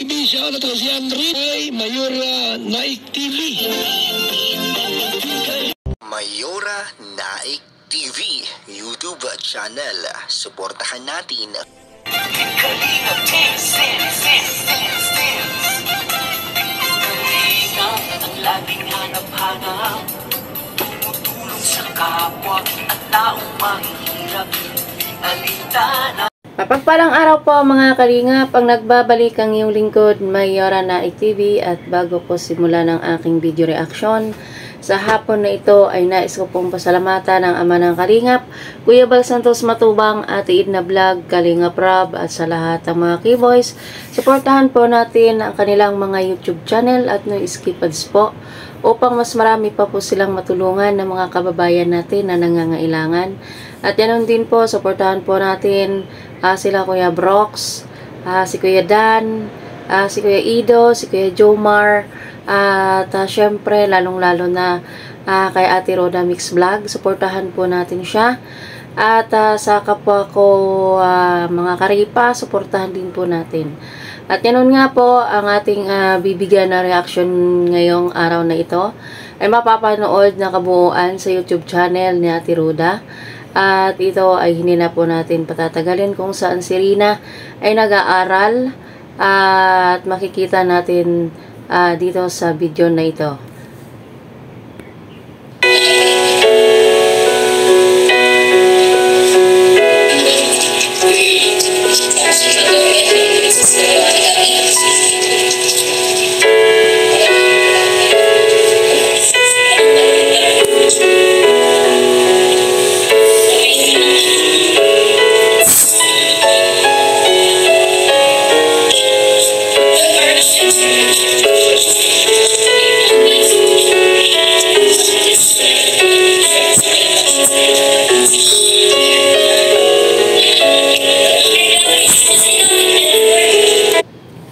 Siya na to si Henry ay Mayora Naik TV. Mayora Naik TV YouTube channel. Suportahan natin. Kalingap ang laging hanap-hanap, tumutulong sa kapwa at taong mahihirap. Alintana. Mapagpalang araw po mga kalingap, ang nagbabalik ang iyong lingkod, Mayora Naik TV. At bago po simula ng aking video reaction sa hapon na ito, ay nais ko pong pasalamatan ng ama ng kalingap, Kuya Bal Santos Matubang, Ate Edna Vlog, Kalingap Rob, at sa lahat ng mga keyboys. Suportahan po natin ang kanilang mga YouTube channel at no skip ads po, upang mas marami pa po silang matulungan ng mga kababayan natin na nangangailangan. At yan din po, suportahan po natin sila Kuya Brox, si Kuya Dan, si Kuya Ido, si Kuya Jomar, at syempre lalong-lalo na kay Ate Roda Mix Vlog. Suportahan po natin siya. At sa kapwa ko mga karipa, suportahan din po natin. At yan nga po ang ating bibigyan na reaction ngayong araw na ito, ay mapapanood na kabuuan sa YouTube channel ni Ate Roda. At ito ay hindi na po natin patatagalin, kung saan si Rina ay nag-aaral, at makikita natin dito sa video na ito.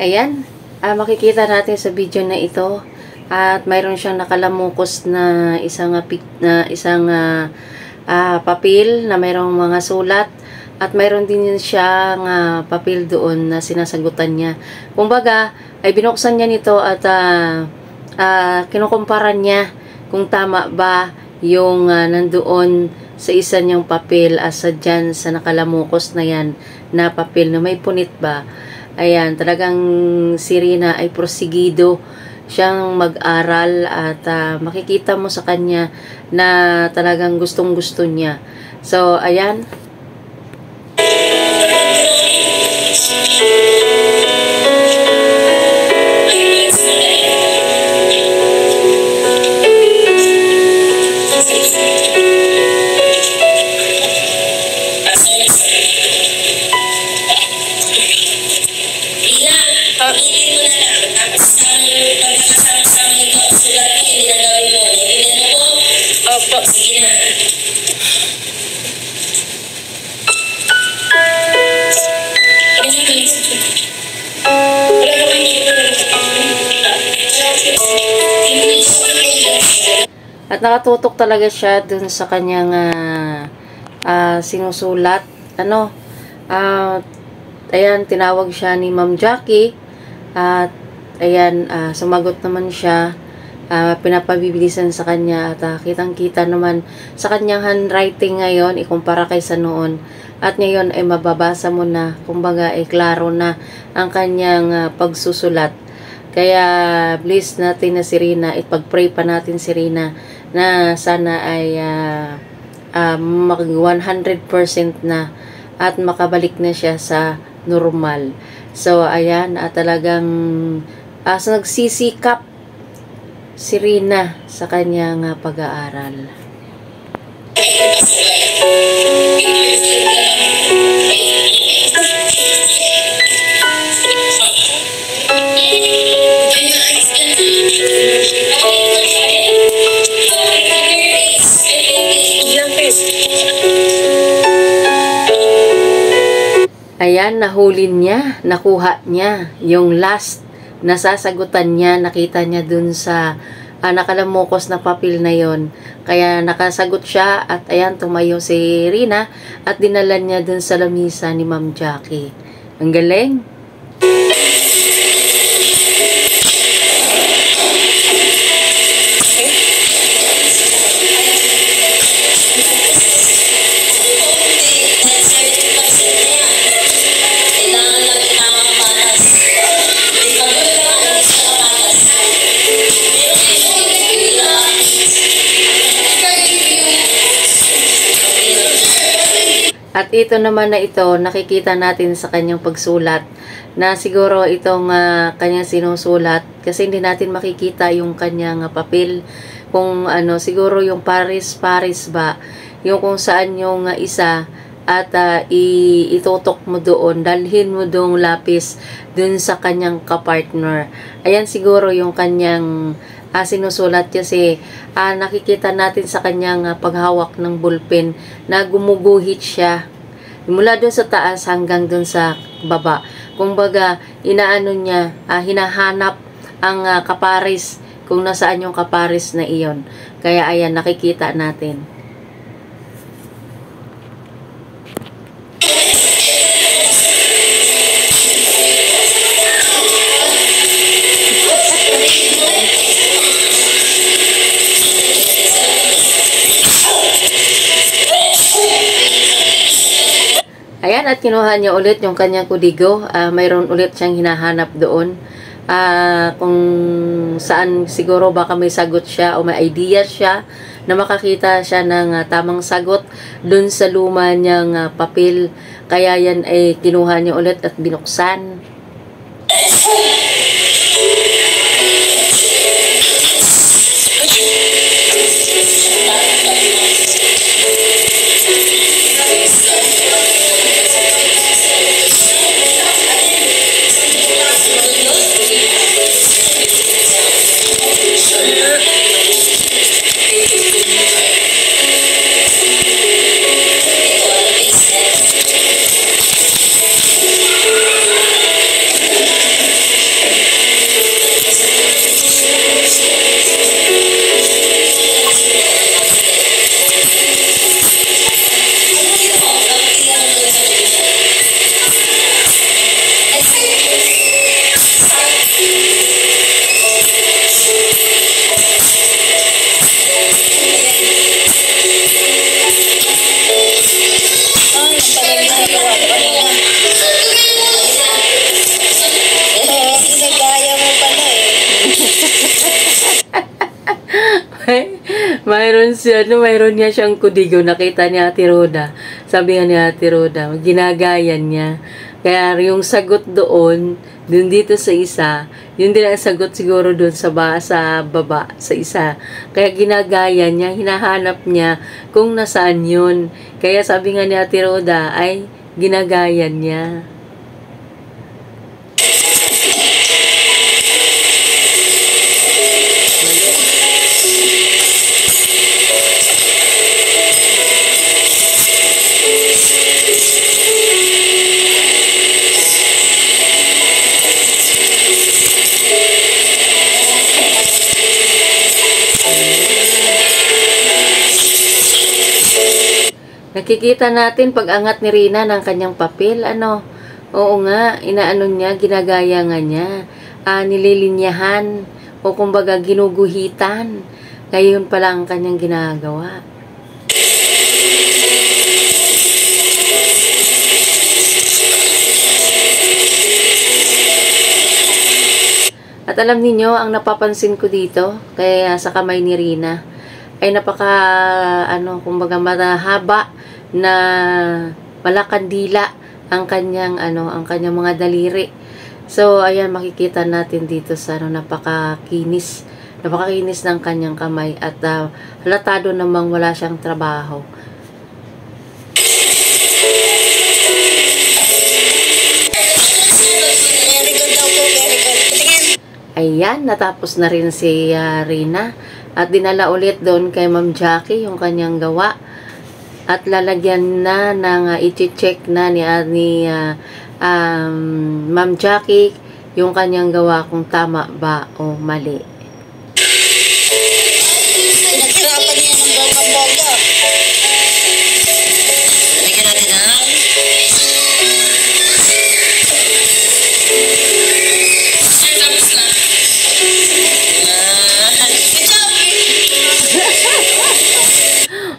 Ayan, makikita natin sa video na ito, at mayroon siyang nakalamukos na isang papel na mayroong mga sulat, at mayroon din siyang papel doon na sinasagutan niya. Kumbaga, ay binuksan niya nito at kinukumpara niya kung tama ba yung nandoon sa isa niyang papel asa dyan sa nakalamukos na yan na papel na may punit ba. Ayan, talagang si Rina ay prosigido siyang mag-aral, at makikita mo sa kanya na talagang gustong-gusto niya. So, ayan. At nakatutok talaga siya dun sa kanyang sinusulat. Ayan, tinawag siya ni Ma'am Jackie. At ayan, sumagot naman siya. Pinapabibilisan sa kanya, at kitang-kita naman sa kanyang handwriting ngayon, ikumpara kaysa noon. At ngayon ay mababasa mo na, kumbaga ay klaro na ang kanyang pagsusulat. Kaya please natin na si Rina, ipag-pray pa natin si Rina na sana ay mag 100% na at makabalik na siya sa normal. So ayan, talagang nagsisikap si Rina sa kanyang pag-aaral. Ayan, nahuli niya, nakuha niya yung last nasasagutan niya, nakita niya dun sa nakalamukos na papel na yon. Kaya nakasagot siya, at ayan, tumayo si Rina at dinala niya dun sa lamisa ni Ma'am Jackie. Ang galing! At ito naman na ito, nakikita natin sa kanyang pagsulat na siguro itong kanyang sinusulat kasi hindi natin makikita yung kanyang papel kung ano, siguro yung Paris ba, yung kung saan yung isa at itutok mo doon, dalhin mo doong lapis dun sa kanyang kapartner. Ayan siguro yung kanyang sinusulat kasi nakikita natin sa kanyang paghawak ng ballpen na gumuguhit siya mula dun sa taas hanggang dun sa baba. Kumbaga, inaano niya, hinahanap ang kaparis kung nasaan yung kaparis na iyon. Kaya ayan, nakikita natin. Ayan, at kinuha niya ulit yung kanyang kudigo. Mayroon ulit siyang hinahanap doon. Kung saan siguro baka may sagot siya o may idea siya na makakita siya ng tamang sagot doon sa luma niyang papel. Kaya yan ay kinuha niya ulit at binuksan. Mayroon niya siyang kudigo. Nakita ni Ate Roda. Sabi nga ni Ate Roda, ginagayan niya. Kaya yung sagot doon dito sa isa, yun din ang sagot siguro doon sa baba, sa isa. Kaya ginagaya niya, hinahanap niya kung nasaan yun. Kaya sabi nga ni Ate Roda, ay ginagayan niya. Nakikita natin pag-angat ni Rina ng kanyang papel, oo nga, inaano niya, ginagaya nga niya, nililinyahan, o kumbaga ginuguhitan, kaya yun pala ang kanyang ginagawa. At alam niyo ang napapansin ko dito, kaya sa kamay ni Rina, ay kumbaga mahaba na malakandila ang kanyang mga daliri. So ayan, makikita natin dito sa napakakinis ng kanyang kamay at halatado namang wala siyang trabaho. Ayan, natapos na rin si Rina at dinala ulit doon kay Ma'am Jackie yung kanyang gawa. At lalagyan na ng i-check na ni Ma'am Jackie yung kanyang gawa kung tama ba o mali. Pinaghirapan niya ng bongga-bongga. Lagyan natin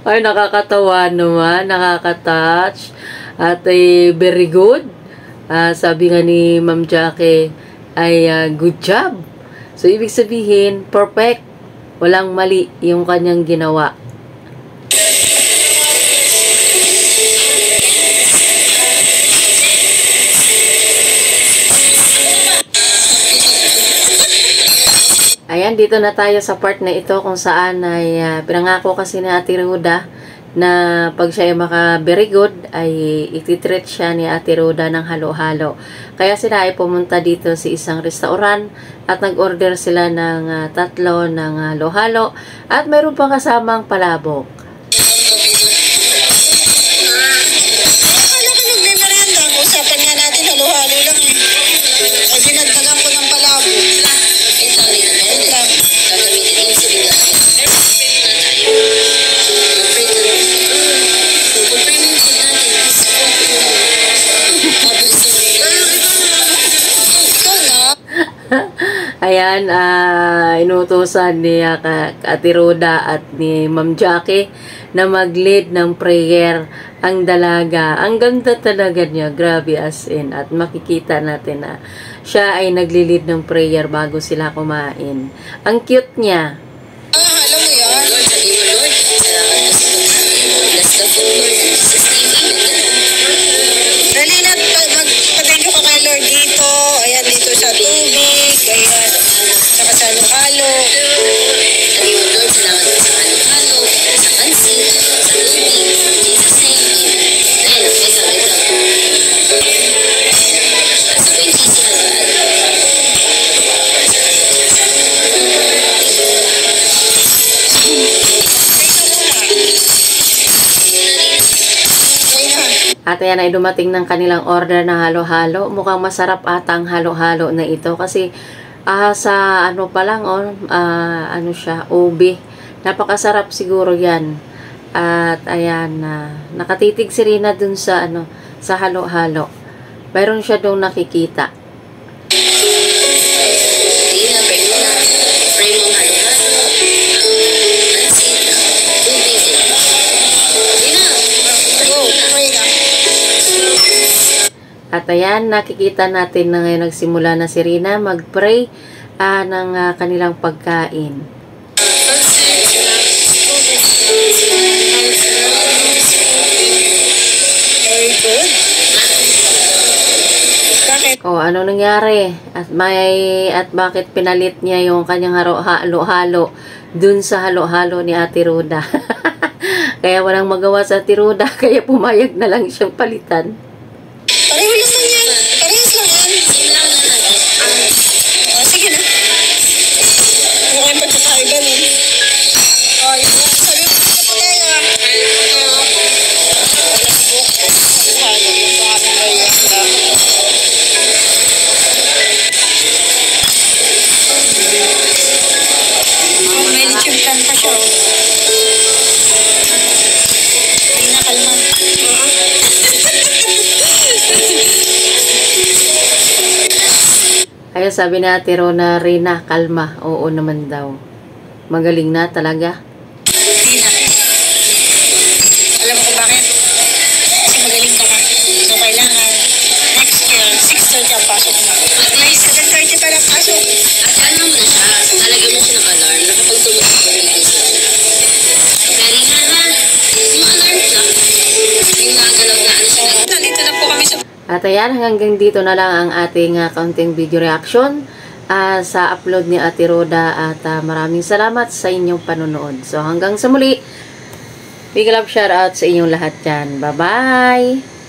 Ay, nakakatawa naman, nakaka-touch, at very good. Sabi nga ni Ma'am Jackie, ay good job. So, ibig sabihin, perfect. Walang mali yung kanyang ginawa. Ayan, dito na tayo sa part na ito kung saan ay pinangako kasi ni Ate Roda na pag siya ay maka-very good ay ititreat siya ni Ate Roda ng halo-halo. Kaya sila ay pumunta dito sa isang restaurant at nag-order sila ng 3 ng halo-halo at mayroon pa kasamang palabok. Akala ko nagme-merenda. Usapan nga natin, halo-halo lang eh. Kasi nagdagan ko ng palabo. Wait lang. Ikaw na. Ayan, inutusan ni Ate Roda at ni Ma'am Jackie na mag-lead ng prayer ang dalaga. Ang ganda talaga niya, grabe as in. At makikita natin na siya ay nagli-lead ng prayer bago sila kumain. Ang cute niya. Alam mo yan. Dali na, magpatay ka kay Lord dito. Ayan, dito sa tubig. Ayan, saka sa halo-halo. At ayan ay dumating ng kanilang order na halo-halo. Mukhang masarap ata ang halo-halo na ito kasi sa ano pa lang ano siya, ubi. Napakasarap siguro 'yan. At ayan nakatitig si Rina dun sa sa halo-halo. Mayroon siya doon nakikita. At ayan, nakikita natin na ngayon nagsimula na si Rina mag-pray ng kanilang pagkain. Very good. Bakit? Ano nangyari? At bakit pinalit niya yung kanyang halo-halo dun sa halo-halo ni Ate Roda? Kaya walang magawa sa Ate Roda, kaya pumayag na lang siyang palitan. Pareho lang yan. Parehas lang yan. Sige na. Ano kayong pagkakaiba nun? Ay, sabi mo sa pataya. May lechon pa siya. Ay, nakalma. Kaya sabi ni Ate Rina, kalma. Oo naman daw. Magaling na talaga. Hindi na. Alam mo kung bakit? Kasi magaling ka na. So, kailangan next year, 6:30 ang pasok mo. May 7:30 pa lang pasok. At ano mo na siya, nalagyan mo siya ng alarm, nakapagtulog ko rin kayo sa kanya. Pero nga ha, yung alarm clock, yung nagalaw na ano siya. Nandito na po kami sa... At ayan, hanggang dito na lang ang ating kaunting video reaction sa upload ni Ate Roda at maraming salamat sa inyong panonood. So hanggang sa muli, big love shout out sa inyong lahat dyan. Bye-bye!